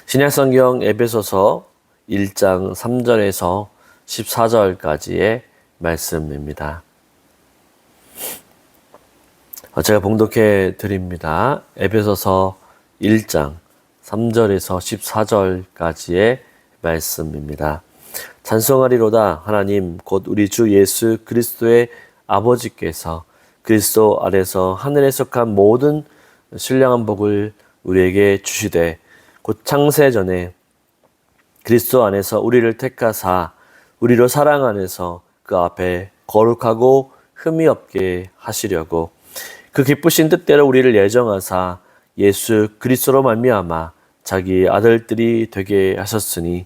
신약성경 에베소서 1장 3절에서 14절까지의 말씀입니다. 제가 봉독해 드립니다. 에베소서 1장 3절에서 14절까지의 말씀입니다. 찬송하리로다 하나님 곧 우리 주 예수 그리스도의 아버지께서 그리스도 안에서 하늘에 속한 모든 신령한 복을 우리에게 주시되 곧 창세전에 그리스도 안에서 우리를 택하사 우리로 사랑 안에서 그 앞에 거룩하고 흠이 없게 하시려고 그 기쁘신 뜻대로 우리를 예정하사 예수 그리스도로 말미암아 자기 아들들이 되게 하셨으니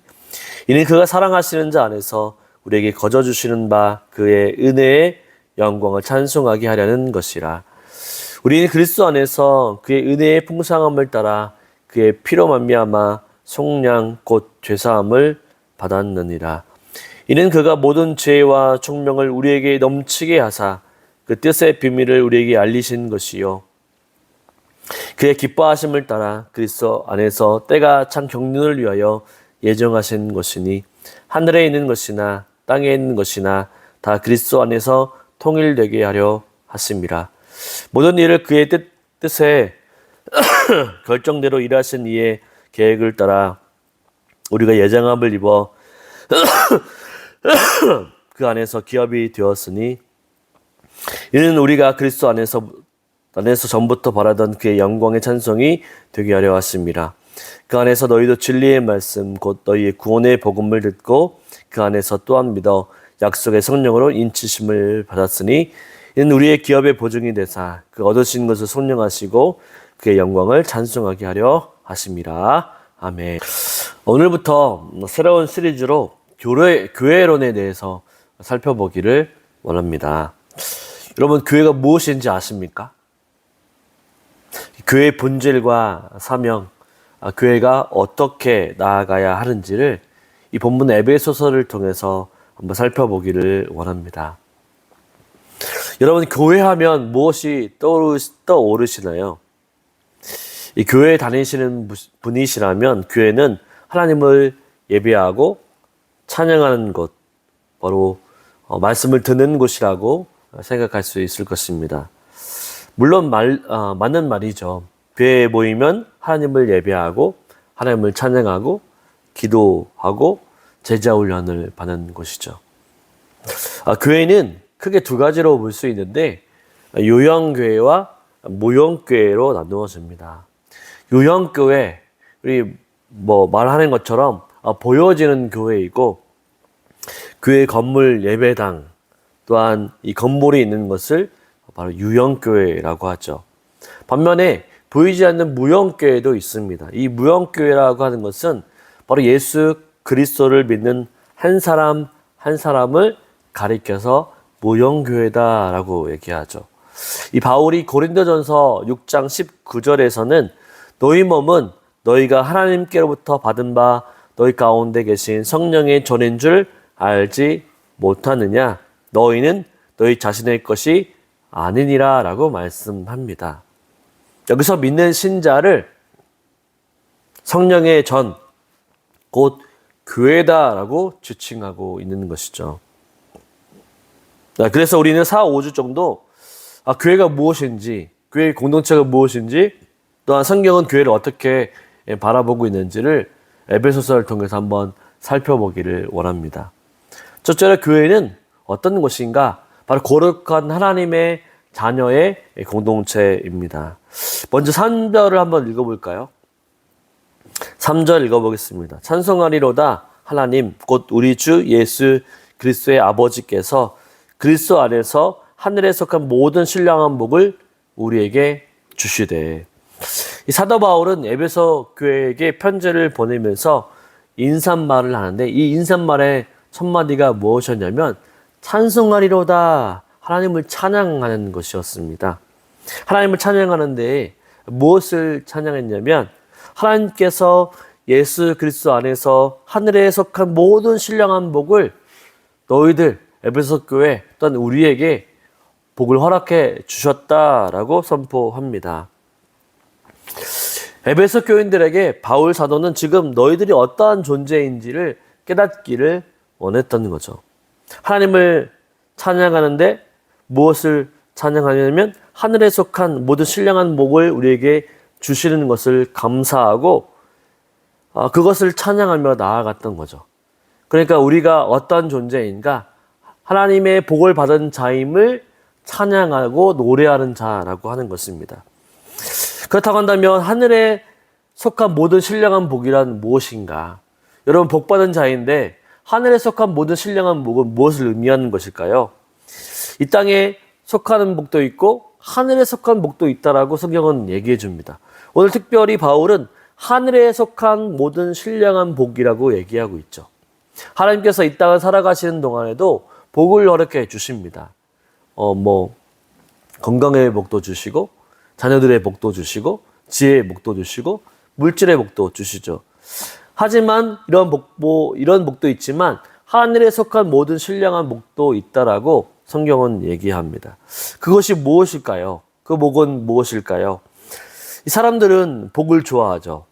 이는 그가 사랑하시는 자 안에서 우리에게 거저 주시는 바 그의 은혜의 영광을 찬송하게 하려는 것이라. 우리는 그리스도 안에서 그의 은혜의 풍성함을 따라 그의 피로 말미암아 속량 곧 죄사함을 받았느니라. 이는 그가 모든 죄와 총명을 우리에게 넘치게 하사 그 뜻의 비밀을 우리에게 알리신 것이요 그의 기뻐하심을 따라 그리스도 안에서 때가 찬 경륜을 위하여 예정하신 것이니 하늘에 있는 것이나 땅에 있는 것이나 다 그리스도 안에서 통일되게 하려 하심이라. 모든 일을 그의 뜻에 결정대로 일하신 이의 계획을 따라 우리가 예정함을 입어 그 안에서 기업이 되었으니 이는 우리가 그리스도 안에서 전부터 바라던 그의 영광의 찬송이 되게 하려 하심이라. 그 안에서 너희도 진리의 말씀 곧 너희의 구원의 복음을 듣고 그 안에서 또한 믿어 약속의 성령으로 인치심을 받았으니 이는 우리의 기업의 보증이 되사 그 얻으신 것을 성령하시고 그의 영광을 찬송하게 하려 하심이라. 아멘. 오늘부터 새로운 시리즈로 교회론에 대해서 살펴보기를 원합니다. 여러분, 교회가 무엇인지 아십니까? 교회의 본질과 사명, 교회가 어떻게 나아가야 하는지를 이 본문 에베소서를 통해서 한번 살펴보기를 원합니다. 여러분, 교회하면 무엇이 떠오르시나요? 이 교회에 다니시는 분이시라면 교회는 하나님을 예배하고 찬양하는 곳, 바로 말씀을 듣는 곳이라고 생각할 수 있을 것입니다. 물론 맞는 말이죠. 교회에 모이면 하나님을 예배하고 하나님을 찬양하고 기도하고 제자 훈련을 받는 곳이죠. 교회는 크게 두 가지로 볼 수 있는데 요형교회와 모형교회로 나누어집니다. 요형교회, 우리 말하는 것처럼 보여지는 교회이고 교회 건물 예배당 또한 이 건물이 있는 것을 바로 유형교회라고 하죠. 반면에 보이지 않는 무형교회도 있습니다. 이 무형교회라고 하는 것은 바로 예수 그리스도를 믿는 한 사람 한 사람을 가리켜서 무형교회다라고 얘기하죠. 이 바울이 고린도전서 6장 19절에서는 너희 몸은 너희가 하나님께로부터 받은 바 너희 가운데 계신 성령의 전인 줄 알지 못하느냐? 너희는 너희 자신의 것이 아니니라 라고 말씀합니다. 여기서 믿는 신자를 성령의 전, 곧 교회다라고 지칭하고 있는 것이죠. 그래서 우리는 4, 5주 정도 교회가 무엇인지, 교회의 공동체가 무엇인지, 또한 성경은 교회를 어떻게 바라보고 있는지를 에베소서를 통해서 한번 살펴보기를 원합니다. 첫째로 교회는 어떤 곳인가? 바로 거룩한 하나님의 자녀의 공동체입니다. 먼저 3절을 한번 읽어볼까요? 3절 읽어보겠습니다. 찬송하리로다 하나님 곧 우리 주 예수 그리스도의 아버지께서 그리스도 안에서 하늘에 속한 모든 신령한 복을 우리에게 주시되. 이 사도 바울은 에베소 교회에게 편지를 보내면서 인사말을 하는데 이 인사말의 첫 마디가 무엇이었냐면 찬송하리로다, 하나님을 찬양하는 것이었습니다. 하나님을 찬양하는데 무엇을 찬양했냐면 하나님께서 예수 그리스도 안에서 하늘에 속한 모든 신령한 복을 너희들 에베소 교회 또한 우리에게 복을 허락해 주셨다라고 선포합니다. 에베소 교인들에게 바울 사도는 지금 너희들이 어떠한 존재인지를 깨닫기를 원했던 거죠. 하나님을 찬양하는데 무엇을 찬양하냐면 하늘에 속한 모든 신령한 복을 우리에게 주시는 것을 감사하고 그것을 찬양하며 나아갔던 거죠. 그러니까 우리가 어떤 존재인가? 하나님의 복을 받은 자임을 찬양하고 노래하는 자라고 하는 것입니다. 그렇다고 한다면 하늘에 속한 모든 신령한 복이란 무엇인가? 여러분, 복 받은 자인데 하늘에 속한 모든 신령한 복은 무엇을 의미하는 것일까요? 이 땅에 속하는 복도 있고 하늘에 속한 복도 있다라고 성경은 얘기해 줍니다. 오늘 특별히 바울은 하늘에 속한 모든 신령한 복이라고 얘기하고 있죠. 하나님께서 이 땅을 살아가시는 동안에도 복을 허락해 주십니다. 건강의 복도 주시고 자녀들의 복도 주시고 지혜의 복도 주시고 물질의 복도 주시죠. 하지만 이런 복도 있지만 하늘에 속한 모든 신령한 복도 있다라고 성경은 얘기합니다. 그것이 무엇일까요? 그 복은 무엇일까요? 이 사람들은 복을 좋아하죠.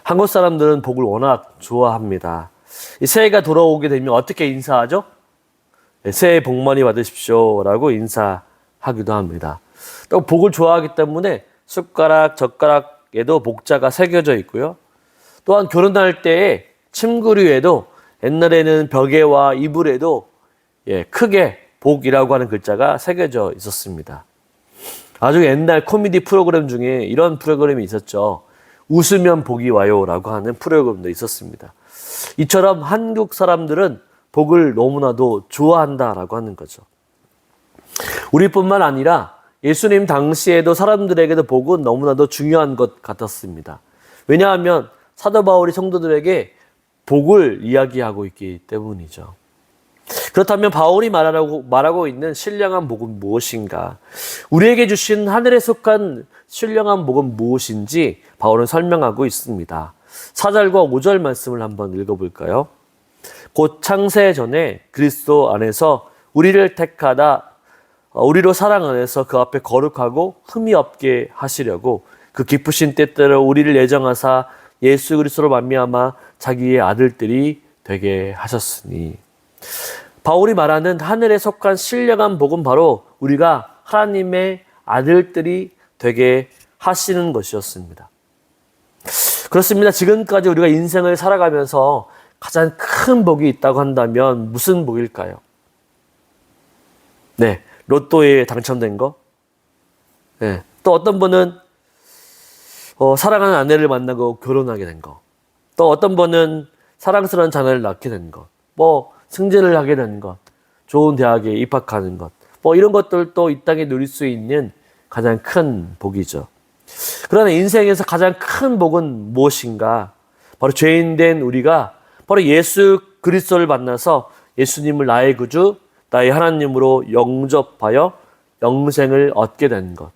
한국 사람들은 복을 워낙 좋아합니다. 이 새해가 돌아오게 되면 어떻게 인사하죠? 새해 복 많이 받으십시오 라고 인사하기도 합니다. 또 복을 좋아하기 때문에 숟가락, 젓가락에도 복자가 새겨져 있고요. 또한 결혼할 때에 침구류에도 옛날에는 벽에와 이불에도 크게 복이라고 하는 글자가 새겨져 있었습니다. 아주 옛날 코미디 프로그램 중에 이런 프로그램이 있었죠. 웃으면 복이 와요 라고 하는 프로그램도 있었습니다. 이처럼 한국 사람들은 복을 너무나도 좋아한다라고 하는 거죠. 우리뿐만 아니라 예수님 당시에도 사람들에게도 복은 너무나도 중요한 것 같았습니다. 왜냐하면 사도 바울이 성도들에게 복을 이야기하고 있기 때문이죠. 그렇다면 바울이 말하고 있는 신령한 복은 무엇인가? 우리에게 주신 하늘에 속한 신령한 복은 무엇인지 바울은 설명하고 있습니다. 4절과 5절 말씀을 한번 읽어볼까요? 곧 창세 전에 그리스도 안에서 우리를 택하다 우리로 사랑 안에서 그 앞에 거룩하고 흠이 없게 하시려고 그 기쁘신 때때로 우리를 예정하사 예수 그리스도로 말미암아 자기의 아들들이 되게 하셨으니. 바울이 말하는 하늘에 속한 신령한 복은 바로 우리가 하나님의 아들들이 되게 하시는 것이었습니다. 그렇습니다. 지금까지 우리가 인생을 살아가면서 가장 큰 복이 있다고 한다면 무슨 복일까요? 네, 로또에 당첨된 거. 네, 또 어떤 분은 사랑하는 아내를 만나고 결혼하게 된 거. 또 어떤 분은 사랑스러운 자녀를 낳게 된 것. 승진을 하게 된 것. 좋은 대학에 입학하는 것. 이런 것들도 이 땅에 누릴 수 있는 가장 큰 복이죠. 그러나 인생에서 가장 큰 복은 무엇인가? 바로 죄인된 우리가 바로 예수 그리스도를 만나서 예수님을 나의 구주, 나의 하나님으로 영접하여 영생을 얻게 된 것.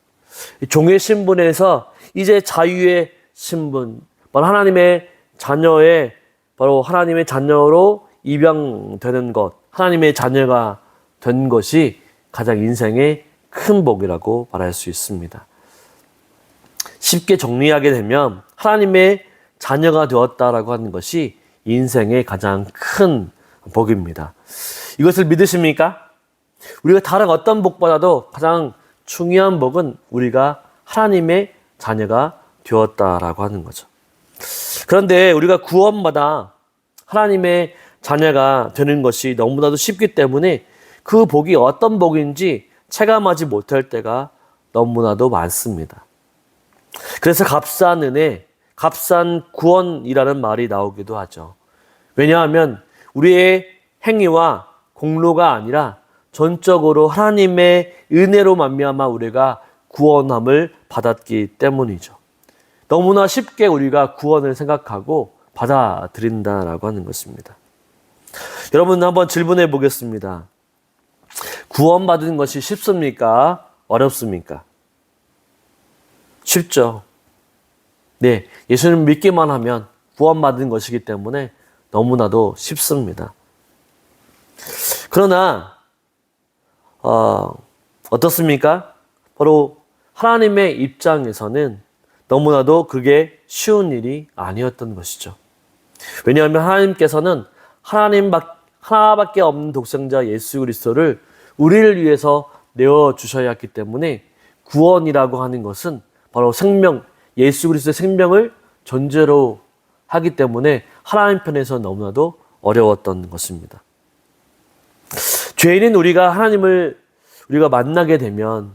종의 신분에서 이제 자유의 신분, 바로 하나님의 자녀로 입양되는 것, 하나님의 자녀가 된 것이 가장 인생의 큰 복이라고 말할 수 있습니다. 쉽게 정리하게 되면 하나님의 자녀가 되었다라고 하는 것이 인생의 가장 큰 복입니다. 이것을 믿으십니까? 우리가 다른 어떤 복보다도 가장 중요한 복은 우리가 하나님의 자녀가 되었다라고 하는 거죠. 그런데 우리가 구원받아 하나님의 자녀가 되는 것이 너무나도 쉽기 때문에 그 복이 어떤 복인지 체감하지 못할 때가 너무나도 많습니다. 그래서 값싼 은혜, 값싼 구원이라는 말이 나오기도 하죠. 왜냐하면 우리의 행위와 공로가 아니라 전적으로 하나님의 은혜로 말미암아 우리가 구원함을 받았기 때문이죠. 너무나 쉽게 우리가 구원을 생각하고 받아들인다라고 하는 것입니다. 여러분 한번 질문해 보겠습니다. 구원받은 것이 쉽습니까? 어렵습니까? 쉽죠. 네, 예수님 믿기만 하면 구원받은 것이기 때문에 너무나도 쉽습니다. 그러나 어떻습니까? 바로 하나님의 입장에서는 너무나도 그게 쉬운 일이 아니었던 것이죠. 왜냐하면 하나님께서는 하나밖에 없는 독생자 예수 그리스도를 우리를 위해서 내어주셔야 했기 때문에 구원이라고 하는 것은 바로 생명, 예수 그리스도의 생명을 전제로 하기 때문에 하나님 편에서 너무나도 어려웠던 것입니다. 죄인인 우리가 만나게 되면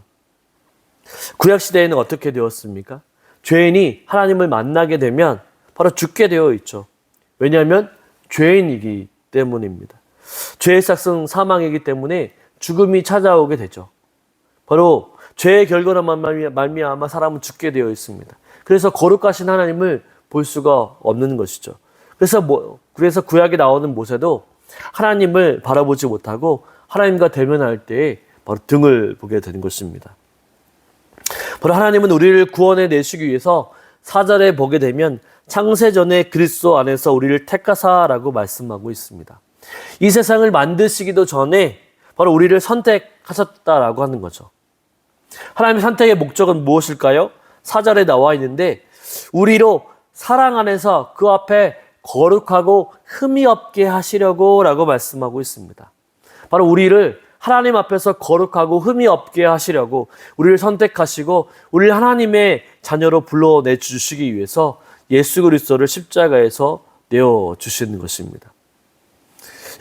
구약시대에는 어떻게 되었습니까? 죄인이 하나님을 만나게 되면 바로 죽게 되어 있죠. 왜냐하면 죄인이기 때문입니다. 죄의 삭은 사망이기 때문에 죽음이 찾아오게 되죠. 바로 죄의 결과로 말미암아 사람은 죽게 되어 있습니다. 그래서 거룩하신 하나님을 볼 수가 없는 것이죠. 그래서 구약에 나오는 모세도 하나님을 바라보지 못하고 하나님과 대면할 때에 바로 등을 보게 되는 것입니다. 바로 하나님은 우리를 구원해 내시기 위해서 4절에 보게 되면 창세전에 그리스도 안에서 우리를 택하사라고 말씀하고 있습니다. 이 세상을 만드시기도 전에 바로 우리를 선택하셨다라고 하는 거죠. 하나님의 선택의 목적은 무엇일까요? 4절에 나와 있는데 우리로 사랑 안에서 그 앞에 거룩하고 흠이 없게 하시려고 라고 말씀하고 있습니다. 바로 우리를 하나님 앞에서 거룩하고 흠이 없게 하시려고 우리를 선택하시고 우리를 하나님의 자녀로 불러내주시기 위해서 예수 그리스도를 십자가에서 내어주시는 것입니다.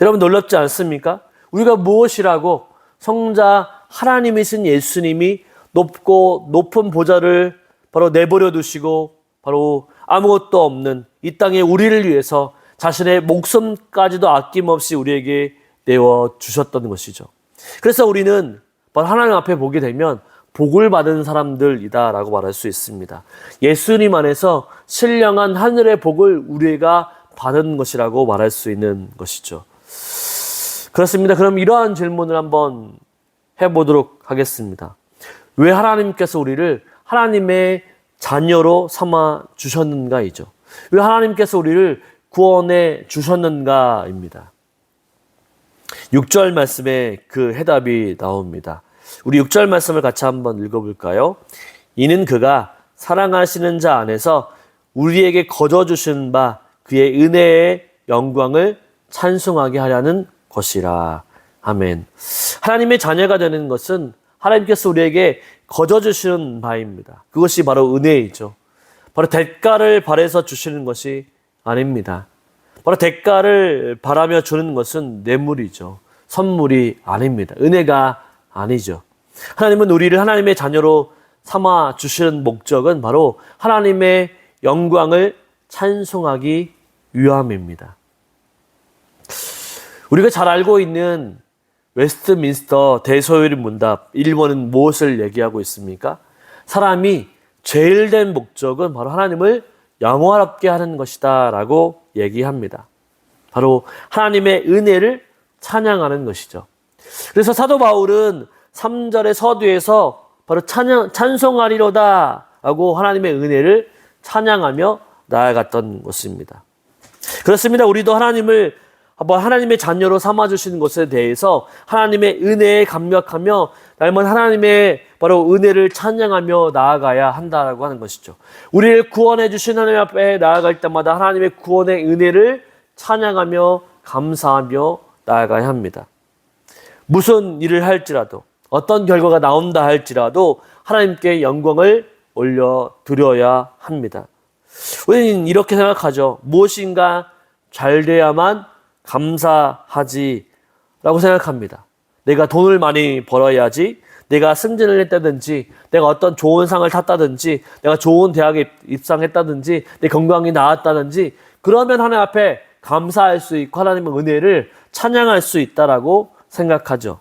여러분 놀랍지 않습니까? 우리가 무엇이라고 성자 하나님이신 예수님이 높은 보좌를 바로 내버려 두시고 바로 아무것도 없는 이 땅에 우리를 위해서 자신의 목숨까지도 아낌없이 우리에게 내어주셨던 것이죠. 그래서 우리는 바로 하나님 앞에 보게 되면 복을 받은 사람들이다라고 말할 수 있습니다. 예수님 안에서 신령한 하늘의 복을 우리가 받은 것이라고 말할 수 있는 것이죠. 그렇습니다. 그럼 이러한 질문을 한번 해보도록 하겠습니다. 왜 하나님께서 우리를 하나님의 자녀로 삼아 주셨는가이죠. 왜 하나님께서 우리를 구원해 주셨는가입니다. 6절 말씀에 그 해답이 나옵니다. 우리 6절 말씀을 같이 한번 읽어볼까요? 이는 그가 사랑하시는 자 안에서 우리에게 거저주신 바 그의 은혜의 영광을 찬송하게 하려는 것이라. 아멘. 하나님의 자녀가 되는 것은 하나님께서 우리에게 거저주시는 바입니다. 그것이 바로 은혜이죠. 바로 대가를 바라서 주시는 것이 아닙니다. 바로 대가를 바라며 주는 것은 뇌물이죠. 선물이 아닙니다. 은혜가 아니죠. 하나님은 우리를 하나님의 자녀로 삼아 주시는 목적은 바로 하나님의 영광을 찬송하기 위함입니다. 우리가 잘 알고 있는 웨스트민스터 대소요리 문답 1번은 무엇을 얘기하고 있습니까? 사람이 죄일 된 목적은 바로 하나님을 영화롭게 하는 것이다 라고 얘기합니다. 바로 하나님의 은혜를 찬양하는 것이죠. 그래서 사도 바울은 3절의 서두에서 바로 찬송하리로다 라고 하나님의 은혜를 찬양하며 나아갔던 것입니다. 그렇습니다. 우리도 하나님의 자녀로 삼아주시는 것에 대해서 하나님의 은혜에 감격하며 닮은 하나님의 바로 은혜를 찬양하며 나아가야 한다라고 하는 것이죠. 우리를 구원해 주신 하나님 앞에 나아갈 때마다 하나님의 구원의 은혜를 찬양하며 감사하며 나아가야 합니다. 무슨 일을 할지라도 어떤 결과가 나온다 할지라도 하나님께 영광을 올려드려야 합니다. 우리는 이렇게 생각하죠. 무엇인가 잘 돼야만 감사하지 라고 생각합니다. 내가 돈을 많이 벌어야지, 내가 승진을 했다든지, 내가 어떤 좋은 상을 탔다든지, 내가 좋은 대학에 입상했다든지, 내 건강이 나았다든지, 그러면 하나님 앞에 감사할 수 있고 하나님의 은혜를 찬양할 수 있다라고 생각하죠.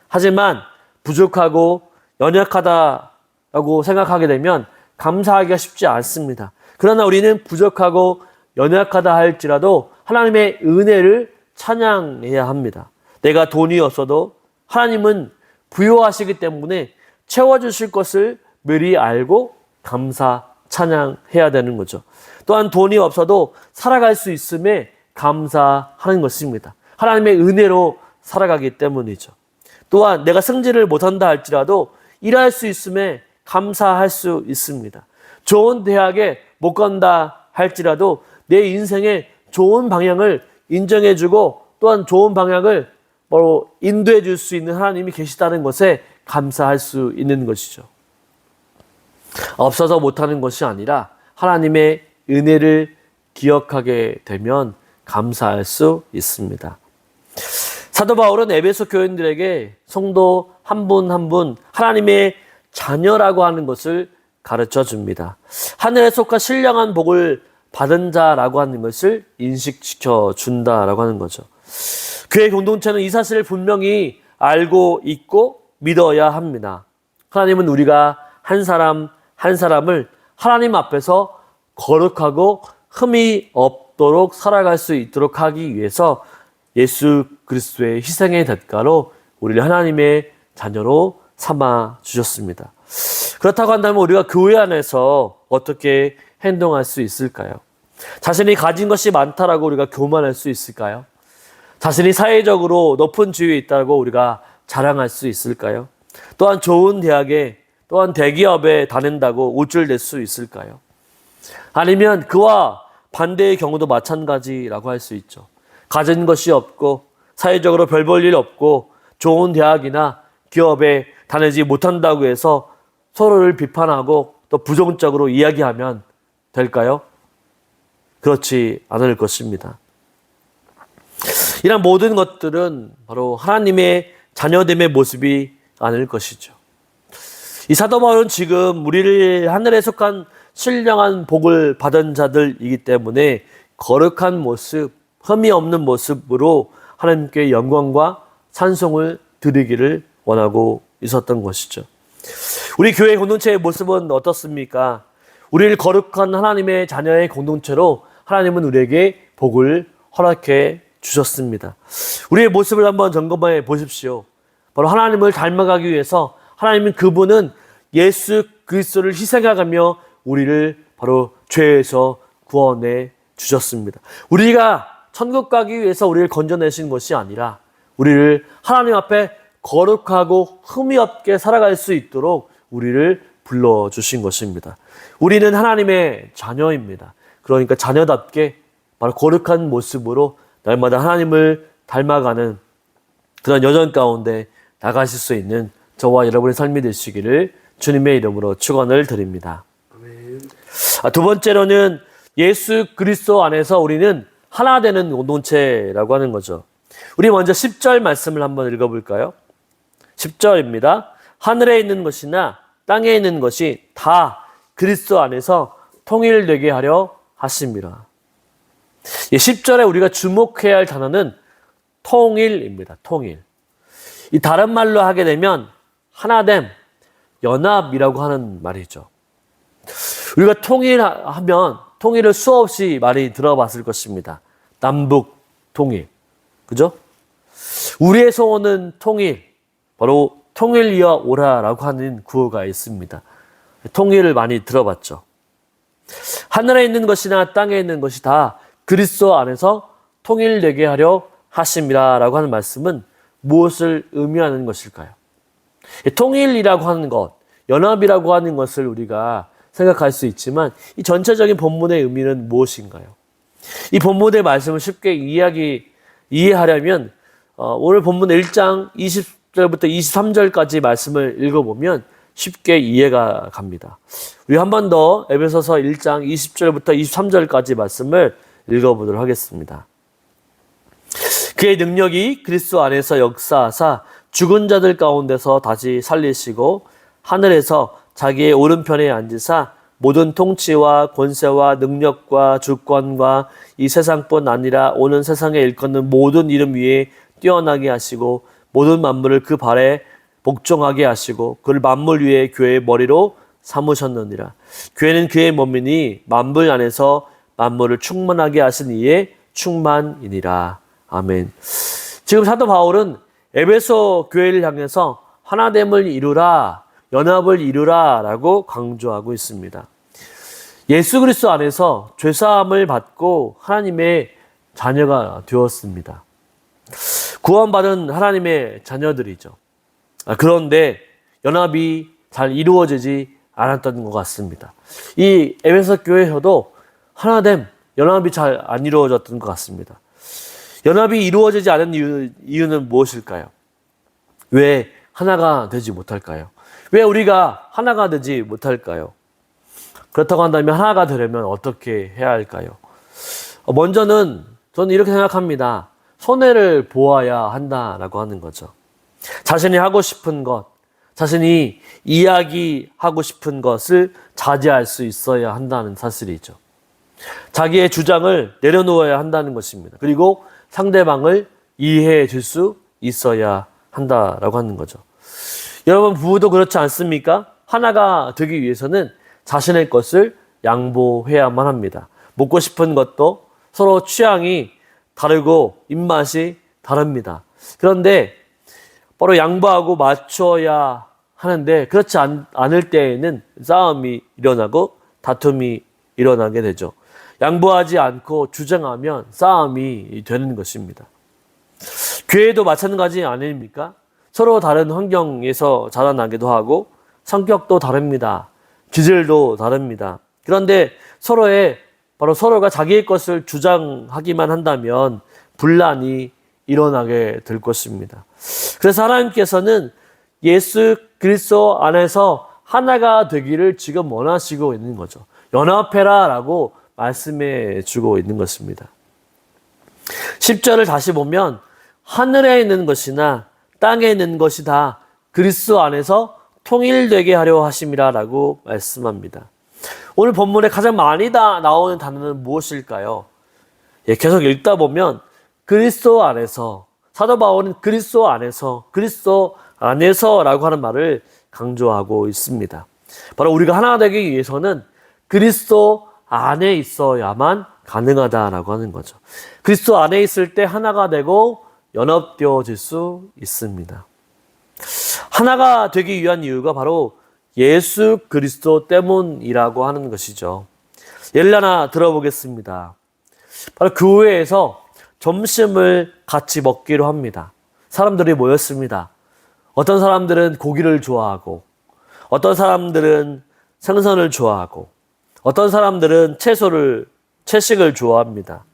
하지만 부족하고 연약하다라고 생각하게 되면 감사하기가 쉽지 않습니다. 그러나 우리는 부족하고 연약하다 할지라도 하나님의 은혜를 찬양해야 합니다. 내가 돈이 없어도 하나님은 부유하시기 때문에 채워주실 것을 미리 알고 감사, 찬양해야 되는 거죠. 또한 돈이 없어도 살아갈 수 있음에 감사하는 것입니다. 하나님의 은혜로 살아가기 때문이죠. 또한 내가 승진을 못한다 할지라도 일할 수 있음에 감사할 수 있습니다. 좋은 대학에 못 간다 할지라도 내 인생에 좋은 방향을 인정해주고 또한 좋은 방향을 바로 인도해 줄 수 있는 하나님이 계시다는 것에 감사할 수 있는 것이죠. 없어서 못하는 것이 아니라 하나님의 은혜를 기억하게 되면 감사할 수 있습니다. 사도 바울은 에베소 교인들에게 성도 한 분 한 분 하나님의 자녀라고 하는 것을 가르쳐 줍니다. 하늘에 속한 신령한 복을 받은 자라고 하는 것을 인식시켜 준다라고 하는 거죠. 교회 공동체는 이 사실을 분명히 알고 있고 믿어야 합니다. 하나님은 우리가 한 사람 한 사람을 하나님 앞에서 거룩하고 흠이 없도록 살아갈 수 있도록 하기 위해서 예수 그리스도의 희생의 대가로 우리를 하나님의 자녀로 삼아 주셨습니다. 그렇다고 한다면 우리가 교회 안에서 어떻게 행동할 수 있을까요? 자신이 가진 것이 많다라고 우리가 교만할 수 있을까요? 자신이 사회적으로 높은 지위에 있다고 우리가 자랑할 수 있을까요? 또한 좋은 대학에 또한 대기업에 다닌다고 우쭐댈 수 있을까요? 아니면 그와 반대의 경우도 마찬가지라고 할 수 있죠. 가진 것이 없고 사회적으로 별 볼 일 없고 좋은 대학이나 기업에 다니지 못한다고 해서 서로를 비판하고 또 부정적으로 이야기하면 될까요? 그렇지 않을 것입니다. 이런 모든 것들은 바로 하나님의 자녀됨의 모습이 아닐 것이죠. 이 사도 바울은 지금 우리를 하늘에 속한 신령한 복을 받은 자들이기 때문에 거룩한 모습, 흠이 없는 모습으로 하나님께 영광과 찬송을 드리기를 원하고 있었던 것이죠. 우리 교회 공동체의 모습은 어떻습니까? 우리를 거룩한 하나님의 자녀의 공동체로 하나님은 우리에게 복을 허락해 주셨습니다. 우리의 모습을 한번 점검해 보십시오. 바로 하나님을 닮아가기 위해서 하나님은 그분은 예수 그리스도를 희생하며 우리를 바로 죄에서 구원해 주셨습니다. 우리가 천국 가기 위해서 우리를 건져내신 것이 아니라 우리를 하나님 앞에 거룩하고 흠이 없게 살아갈 수 있도록 우리를 불러주신 것입니다. 우리는 하나님의 자녀입니다. 그러니까 자녀답게 바로 거룩한 모습으로 날마다 하나님을 닮아가는 그런 여정 가운데 나가실 수 있는 저와 여러분의 삶이 되시기를 주님의 이름으로 축원을 드립니다. 두 번째로는 예수 그리스도 안에서 우리는 하나 되는 공동체라고 하는 거죠. 우리 먼저 10절 말씀을 한번 읽어볼까요? 10절입니다. 하늘에 있는 것이나 땅에 있는 것이 다 그리스도 안에서 통일되게 하려 하심이라. 10절에 우리가 주목해야 할 단어는 통일입니다. 통일. 이 다른 말로 하게 되면 하나됨, 연합이라고 하는 말이죠. 우리가 통일하면 통일을 수없이 많이 들어봤을 것입니다. 남북 통일. 그죠? 우리의 소원은 통일. 바로 통일이여 오라라고 하는 구호가 있습니다. 통일을 많이 들어봤죠. 하늘에 있는 것이나 땅에 있는 것이 다 그리스도 안에서 통일되게 하려 하심이라라고 하는 말씀은 무엇을 의미하는 것일까요? 통일이라고 하는 것, 연합이라고 하는 것을 우리가 생각할 수 있지만 이 전체적인 본문의 의미는 무엇인가요? 이 본문의 말씀을 쉽게 이해하려면 오늘 본문 1장 20절부터 23절까지 말씀을 읽어보면 쉽게 이해가 갑니다. 우리 한 번 더 에베소서 1장 20절부터 23절까지 말씀을 읽어보도록 하겠습니다. 그의 능력이 그리스도 안에서 역사하사 죽은 자들 가운데서 다시 살리시고 하늘에서 자기의 오른편에 앉으사 모든 통치와 권세와 능력과 주권과 이 세상뿐 아니라 오는 세상에 일컫는 모든 이름 위에 뛰어나게 하시고 모든 만물을 그 발에 복종하게 하시고 그를 만물 위에 교회의 머리로 삼으셨느니라. 교회는 그의 몸이니 만물 안에서 만물을 충만하게 하신 이의 충만이니라. 아멘. 지금 사도 바울은 에베소 교회를 향해서 하나됨을 이루라, 연합을 이루라 라고 강조하고 있습니다. 예수 그리스도 안에서 죄사함을 받고 하나님의 자녀가 되었습니다. 구원받은 하나님의 자녀들이죠. 그런데 연합이 잘 이루어지지 않았던 것 같습니다. 이 에베소 교회에서도 하나됨, 연합이 잘 안 이루어졌던 것 같습니다. 연합이 이루어지지 않은 이유는 무엇일까요? 왜 하나가 되지 못할까요? 왜 우리가 하나가 되지 못할까요? 그렇다고 한다면 하나가 되려면 어떻게 해야 할까요? 먼저는 저는 이렇게 생각합니다. 손해를 보아야 한다라고 하는 거죠. 자신이 하고 싶은 것, 자신이 이야기하고 싶은 것을 자제할 수 있어야 한다는 사실이죠. 자기의 주장을 내려놓아야 한다는 것입니다. 그리고 상대방을 이해해 줄 수 있어야 한다라고 하는 거죠. 여러분, 부부도 그렇지 않습니까? 하나가 되기 위해서는 자신의 것을 양보해야만 합니다. 먹고 싶은 것도 서로 취향이 다르고 입맛이 다릅니다. 그런데 바로 양보하고 맞춰야 하는데 그렇지 않을 때에는 싸움이 일어나고 다툼이 일어나게 되죠. 양보하지 않고 주장하면 싸움이 되는 것입니다. 교회도 마찬가지 아닙니까? 서로 다른 환경에서 자라나기도 하고 성격도 다릅니다. 기질도 다릅니다. 그런데 바로 서로가 자기의 것을 주장하기만 한다면 분란이 일어나게 될 것입니다. 그래서 하나님께서는 예수 그리스도 안에서 하나가 되기를 지금 원하시고 있는 거죠. 연합해라라고 말씀해 주고 있는 것입니다. 10절을 다시 보면 하늘에 있는 것이나 땅에 있는 것이 다 그리스도 안에서 통일되게 하려 하심이라라고 말씀합니다. 오늘 본문에 가장 많이 나오는 단어는 무엇일까요? 계속 읽다 보면 그리스도 안에서, 사도 바울은 그리스도 안에서라고 하는 말을 강조하고 있습니다. 바로 우리가 하나 되기 위해서는 그리스도 안에 있어야만 가능하다라고 하는 거죠. 그리스도 안에 있을 때 하나가 되고 연합되어질 수 있습니다. 하나가 되기 위한 이유가 바로 예수 그리스도 때문이라고 하는 것이죠. 예를 하나 들어보겠습니다. 바로 교회에서 점심을 같이 먹기로 합니다. 사람들이 모였습니다. 어떤 사람들은 고기를 좋아하고, 어떤 사람들은 생선을 좋아하고, 어떤 사람들은 채식을 좋아합니다.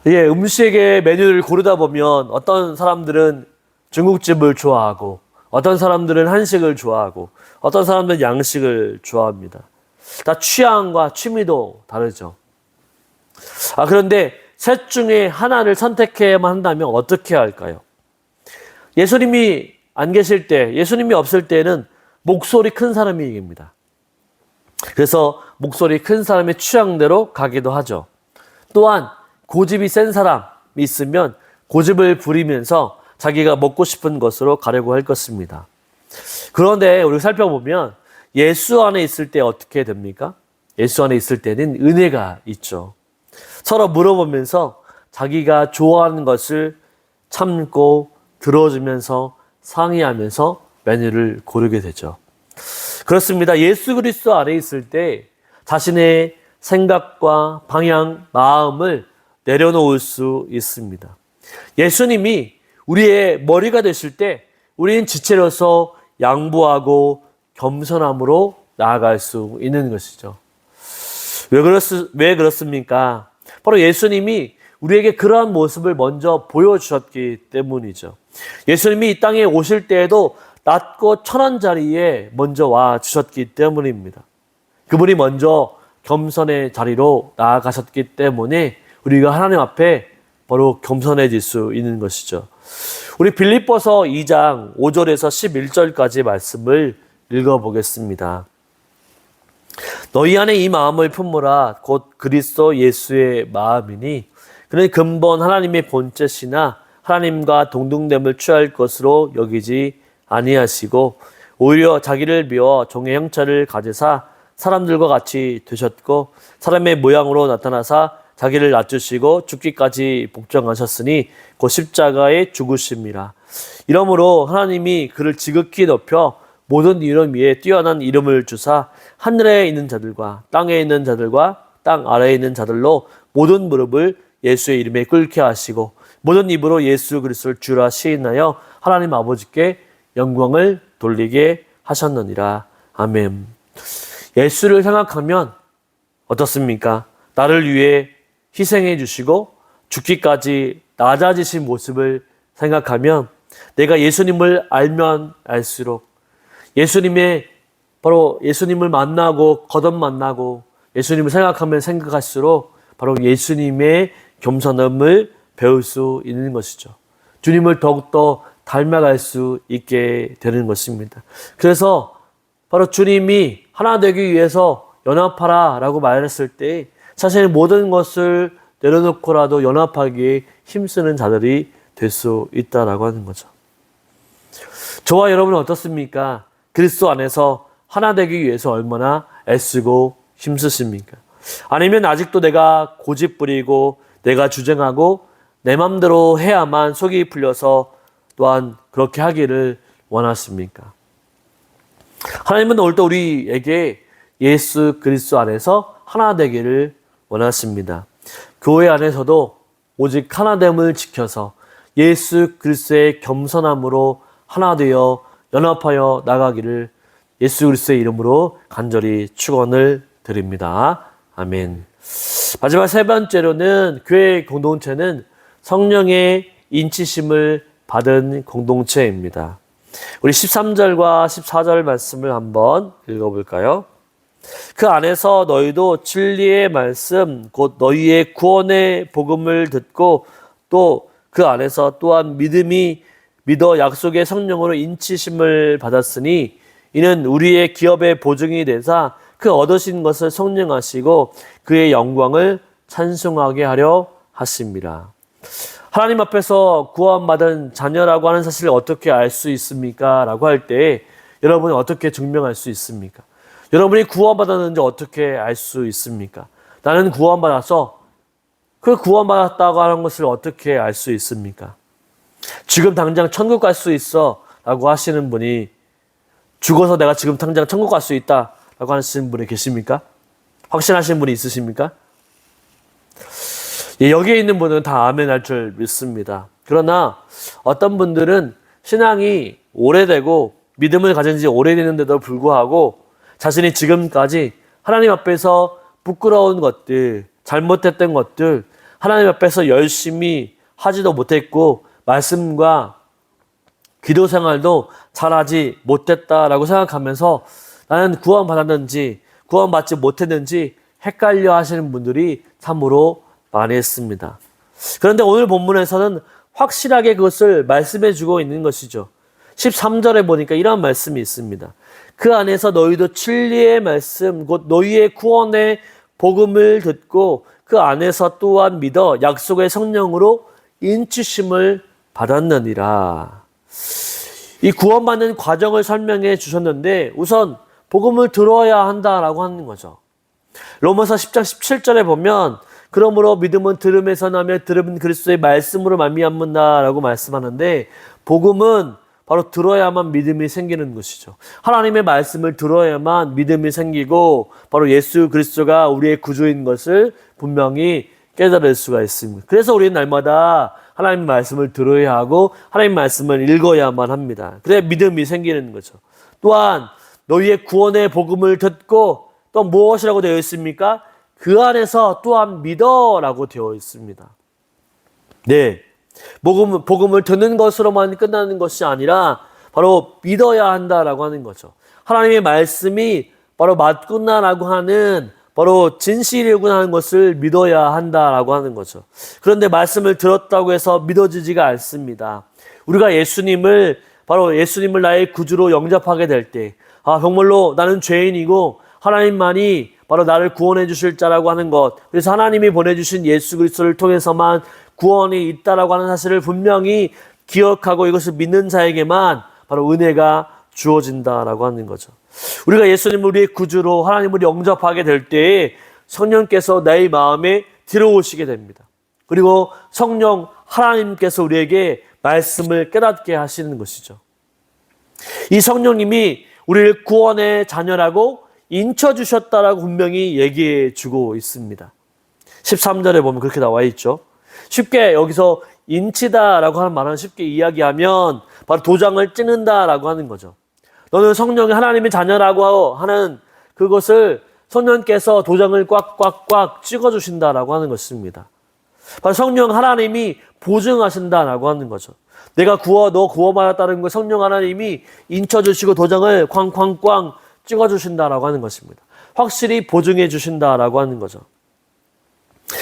음식의 메뉴를 고르다 보면 어떤 사람들은 중국집을 좋아하고, 어떤 사람들은 한식을 좋아하고, 어떤 사람들은 양식을 좋아합니다. 다 취향과 취미도 다르죠. 그런데 셋 중에 하나를 선택해야만 한다면 어떻게 할까요? 예수님이 안 계실 때, 예수님이 없을 때는 목소리 큰 사람이 이깁니다. 그래서 목소리 큰 사람의 취향대로 가기도 하죠. 또한 고집이 센 사람이 있으면 고집을 부리면서 자기가 먹고 싶은 것으로 가려고 할 것입니다. 그런데 우리가 살펴보면 예수 안에 있을 때 어떻게 됩니까? 예수 안에 있을 때는 은혜가 있죠. 서로 물어보면서 자기가 좋아하는 것을 참고 들어주면서 상의하면서 메뉴를 고르게 되죠. 그렇습니다. 예수 그리스도 안에 있을 때 자신의 생각과 방향, 마음을 내려놓을 수 있습니다. 예수님이 우리의 머리가 되실 때 우리는 지체로서 양보하고 겸손함으로 나아갈 수 있는 것이죠. 왜 그렇습니까? 바로 예수님이 우리에게 그러한 모습을 먼저 보여주셨기 때문이죠. 예수님이 이 땅에 오실 때에도 낮고 천한 자리에 먼저 와 주셨기 때문입니다. 그분이 먼저 겸손의 자리로 나아가셨기 때문에 우리가 하나님 앞에 바로 겸손해질 수 있는 것이죠. 우리 빌립보서 2장 5절에서 11절까지 말씀을 읽어보겠습니다. 너희 안에 이 마음을 품으라 곧 그리스도 예수의 마음이니 그는 근본 하나님의 본체시나 하나님과 동등됨을 취할 것으로 여기지 아니하시고 오히려 자기를 비워 종의 형체를 가지사 사람들과 같이 되셨고 사람의 모양으로 나타나사 자기를 낮추시고 죽기까지 복종하셨으니 곧 십자가에 죽으심이라. 이러므로 하나님이 그를 지극히 높여 모든 이름 위에 뛰어난 이름을 주사 하늘에 있는 자들과 땅에 있는 자들과 땅 아래에 있는 자들로 모든 무릎을 예수의 이름에 꿇게 하시고 모든 입으로 예수 그리스도를 주라 시인하여 하나님 아버지께 영광을 돌리게 하셨느니라. 아멘. 예수를 생각하면 어떻습니까? 나를 위해 희생해 주시고 죽기까지 낮아지신 모습을 생각하면 내가 예수님을 알면 알수록 바로 예수님을 만나고 거듭 만나고 예수님을 생각하면 생각할수록 바로 예수님의 겸손함을 배울 수 있는 것이죠. 주님을 더욱더 닮아갈 수 있게 되는 것입니다. 그래서 바로 주님이 하나 되기 위해서 연합하라 라고 말했을 때 자신의 모든 것을 내려놓고라도 연합하기에 힘쓰는 자들이 될 수 있다라고 하는 거죠. 저와 여러분은 어떻습니까? 그리스도 안에서 하나 되기 위해서 얼마나 애쓰고 힘쓰십니까? 아니면 아직도 내가 고집 부리고 내가 주장하고 내 맘대로 해야만 속이 풀려서 또한 그렇게 하기를 원하십니까? 하나님은 오늘도 우리에게 예수 그리스도 안에서 하나 되기를 원하십니다. 교회 안에서도 오직 하나됨을 지켜서 예수 그리스도의 겸손함으로 하나 되어 연합하여 나가기를 예수 그리스도의 이름으로 간절히 축원을 드립니다. 아멘. 마지막 세 번째로는 교회 공동체는 성령의 인치심을 받은 공동체입니다. 우리 13절과 14절 말씀을 한번 읽어볼까요? 그 안에서 너희도 진리의 말씀 곧 너희의 구원의 복음을 듣고 또 그 안에서 또한 믿어 약속의 성령으로 인치심을 받았으니 이는 우리의 기업의 보증이 되사 그 얻으신 것을 성령하시고 그의 영광을 찬송하게 하려 하심이라. 하나님 앞에서 구원받은 자녀라고 하는 사실을 어떻게 알 수 있습니까? 라고 할 때 여러분이 어떻게 증명할 수 있습니까? 여러분이 구원받았는지 어떻게 알 수 있습니까? 나는 구원받아서 그 구원받았다고 하는 것을 어떻게 알 수 있습니까? 지금 당장 천국 갈 수 있어 라고 하시는 분이 죽어서 내가 지금 당장 천국 갈 수 있다 라고 하시는 분이 계십니까? 확신하시는 분이 있으십니까? 예, 여기에 있는 분은 다 아멘 할 줄 믿습니다. 그러나 어떤 분들은 신앙이 오래되고 믿음을 가진 지 오래되는데도 불구하고 자신이 지금까지 하나님 앞에서 부끄러운 것들, 잘못했던 것들, 하나님 앞에서 열심히 하지도 못했고 말씀과 기도 생활도 잘하지 못했다라고 생각하면서 나는 구원받았는지 구원받지 못했는지 헷갈려 하시는 분들이 참으로 많이 했습니다. 그런데 오늘 본문에서는 확실하게 그것을 말씀해 주고 있는 것이죠. 13절에 보니까 이런 말씀이 있습니다. 그 안에서 너희도 진리의 말씀 곧 너희의 구원의 복음을 듣고 그 안에서 또한 믿어 약속의 성령으로 인치심을 받았느니라. 이 구원받는 과정을 설명해 주셨는데 우선 복음을 들어야 한다라고 하는 거죠. 로마서 10장 17절에 보면 그러므로 믿음은 들음에서 나며 들음은 그리스도의 말씀으로 말미암는다라고 말씀하는데 복음은 바로 들어야만 믿음이 생기는 것이죠. 하나님의 말씀을 들어야만 믿음이 생기고 바로 예수 그리스도가 우리의 구주인 것을 분명히 깨달을 수가 있습니다. 그래서 우리는 날마다 하나님의 말씀을 들어야 하고 하나님의 말씀을 읽어야만 합니다. 그래야 믿음이 생기는 거죠. 또한 너희의 구원의 복음을 듣고 또 무엇이라고 되어 있습니까? 그 안에서 또한 믿어라고 되어 있습니다. 네. 복음을 듣는 것으로만 끝나는 것이 아니라 바로 믿어야 한다라고 하는 거죠. 하나님의 말씀이 바로 맞구나라고 하는 바로 진실이구나 하는 것을 믿어야 한다라고 하는 거죠. 그런데 말씀을 들었다고 해서 믿어지지가 않습니다. 우리가 바로 예수님을 나의 구주로 영접하게 될 때, 정말로 나는 죄인이고 하나님만이 바로 나를 구원해 주실 자라고 하는 것, 그래서 하나님이 보내주신 예수 그리스도를 통해서만 구원이 있다라고 하는 사실을 분명히 기억하고 이것을 믿는 자에게만 바로 은혜가 주어진다라고 하는 거죠. 우리가 예수님을 우리의 구주로 하나님을 영접하게 될 때에 성령께서 내 마음에 들어오시게 됩니다. 그리고 성령 하나님께서 우리에게 말씀을 깨닫게 하시는 것이죠. 이 성령님이 우리를 구원의 자녀라고 인쳐주셨다라고 분명히 얘기해 주고 있습니다. 13절에 보면 그렇게 나와 있죠. 쉽게 여기서 인치다라고 하는 말은 쉽게 이야기하면 바로 도장을 찍는다라고 하는 거죠. 너는 성령이 하나님의 자녀라고 하는 그것을 성령께서 도장을 꽉꽉꽉 찍어주신다라고 하는 것입니다. 바로 성령 하나님이 보증하신다라고 하는 거죠. 너 구원받았다는 걸 성령 하나님이 인쳐주시고 도장을 쾅쾅꽝 찍어주신다라고 하는 것입니다. 확실히 보증해 주신다라고 하는 거죠.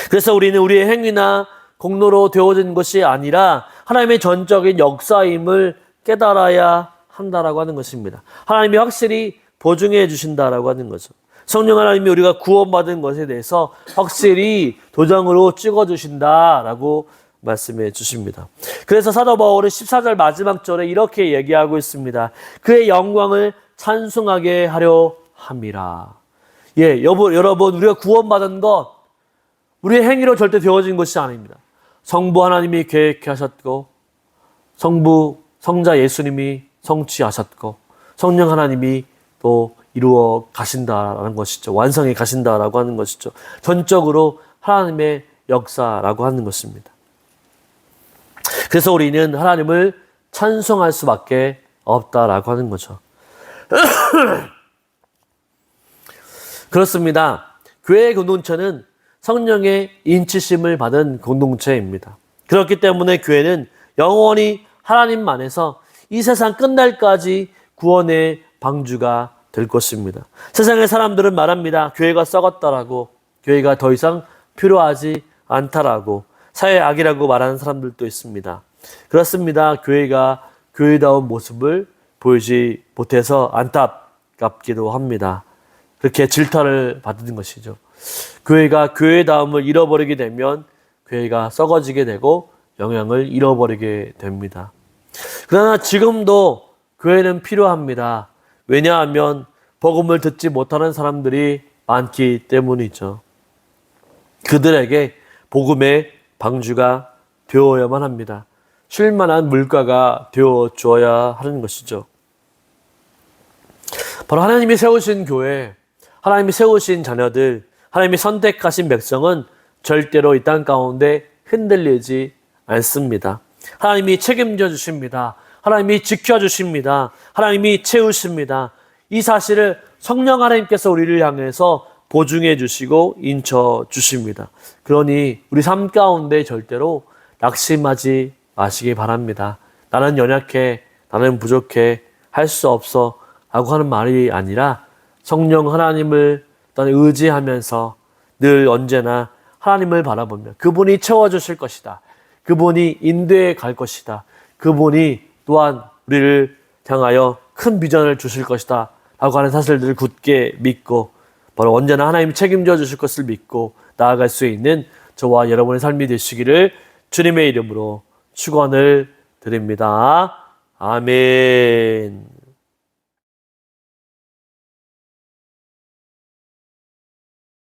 그래서 우리는 우리의 행위나 공로로 되어진 것이 아니라 하나님의 전적인 역사임을 깨달아야 한다라고 하는 것입니다. 하나님이 확실히 보증해 주신다라고 하는 거죠. 성령 하나님이 우리가 구원받은 것에 대해서 확실히 도장으로 찍어주신다라고 말씀해 주십니다. 그래서 사도 바울은 14절 마지막 절에 이렇게 얘기하고 있습니다. 그의 영광을 찬송하게 하려 함이라. 여러분, 우리가 구원받은 것, 우리의 행위로 절대 되어진 것이 아닙니다. 성부 하나님이 계획하셨고, 성자 예수님이 성취하셨고, 성령 하나님이 또 이루어 가신다라는 것이죠. 완성해 가신다라고 하는 것이죠. 전적으로 하나님의 역사라고 하는 것입니다. 그래서 우리는 하나님을 찬송할 수밖에 없다라고 하는 거죠. 그렇습니다. 교회의 공동체는 성령의 인치심을 받은 공동체입니다. 그렇기 때문에 교회는 영원히 하나님 안에서 이 세상 끝날까지 구원의 방주가 될 것입니다. 세상의 사람들은 말합니다. 교회가 썩었다라고, 교회가 더 이상 필요하지 않다라고, 사회 악이라고 말하는 사람들도 있습니다. 그렇습니다. 교회가 교회다운 모습을 보이지 못해서 안타깝기도 합니다. 그렇게 질타를 받는 것이죠. 교회가 교회다움을 잃어버리게 되면 교회가 썩어지게 되고 영향을 잃어버리게 됩니다. 그러나 지금도 교회는 필요합니다. 왜냐하면 복음을 듣지 못하는 사람들이 많기 때문이죠. 그들에게 복음의 방주가 되어야만 합니다. 쉴만한 물가가 되어 주어야 하는 것이죠. 바로 하나님이 세우신 교회, 하나님이 세우신 자녀들, 하나님이 선택하신 백성은 절대로 이 땅 가운데 흔들리지 않습니다. 하나님이 책임져 주십니다. 하나님이 지켜주십니다. 하나님이 채우십니다. 이 사실을 성령 하나님께서 우리를 향해서 보증해 주시고 인쳐 주십니다. 그러니 우리 삶 가운데 절대로 낙심하지 마시기 바랍니다. 나는 연약해, 나는 부족해, 할 수 없어 라고 하는 말이 아니라 성령 하나님을 의지하면서 늘 언제나 하나님을 바라보며 그분이 채워주실 것이다. 그분이 인도해 갈 것이다. 그분이 또한 우리를 향하여 큰 비전을 주실 것이다 라고 하는 사실들을 굳게 믿고 바로 언제나 하나님이 책임져 주실 것을 믿고 나아갈 수 있는 저와 여러분의 삶이 되시기를 주님의 이름으로 축원을 드립니다. 아멘.